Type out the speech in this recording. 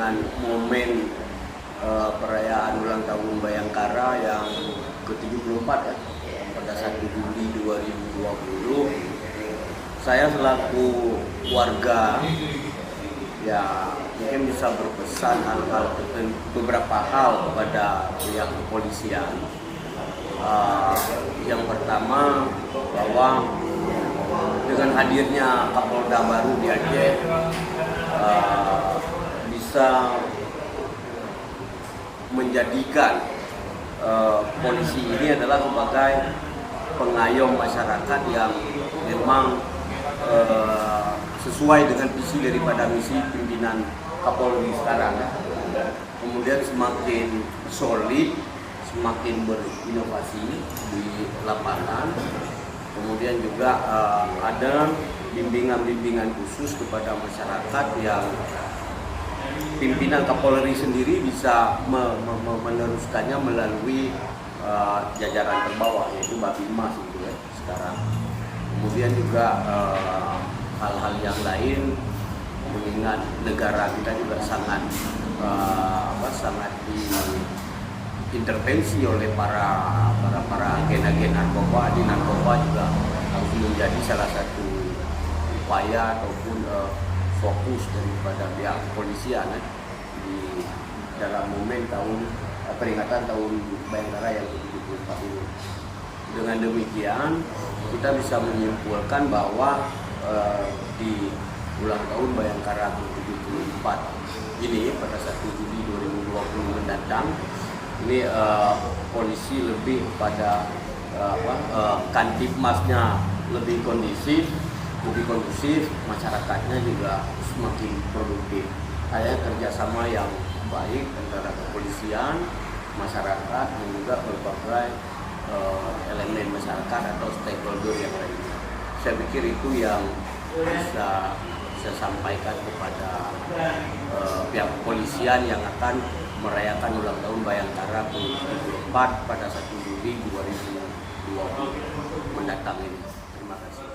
dengan momen perayaan ulang tahun Bayangkara yang ke-74 ya, pada 1 Juli 2020. Saya selaku warga ya mungkin bisa berpesan beberapa hal kepada pihak kepolisian. Yang pertama, bahwa dengan hadirnya Kapolda baru di Aceh bisa menjadikan polisi ini adalah sebagai pengayom masyarakat yang memang sesuai dengan visi daripada misi pimpinan Kapolri sekarang. Kemudian semakin solid, semakin berinovasi di lapangan. Kemudian juga ada bimbingan-bimbingan khusus kepada masyarakat yang pimpinan Kapolri sendiri bisa meneruskannya melalui jajaran terbawah, yaitu Babinmas itu ya sekarang. Kemudian juga hal-hal yang lain, mengingat negara kita juga sangat diintervensi oleh para agen-agen narkoba. Di narkoba juga harus menjadi salah satu upaya ataupun fokus daripada pihak kepolisian di dalam momen peringatan tahun Bayangkara yang ke-74 ini. Dengan demikian kita bisa menyimpulkan bahwa di ulang tahun Bayangkara ke-74 ini pada 1 Juli 2020 mendatang ini polisi lebih pada Kantipmasnya lebih kondusif, masyarakatnya juga semakin produktif. Ada kerjasama yang baik antara kepolisian, masyarakat, dan juga berbagai elemen masyarakat atau stakeholder yang lainnya. Saya pikir itu yang bisa saya sampaikan kepada pihak kepolisian yang akan merayakan ulang tahun Bayangkara ke-74 pada 1 Juli 2020 mendatang ini. Terima kasih.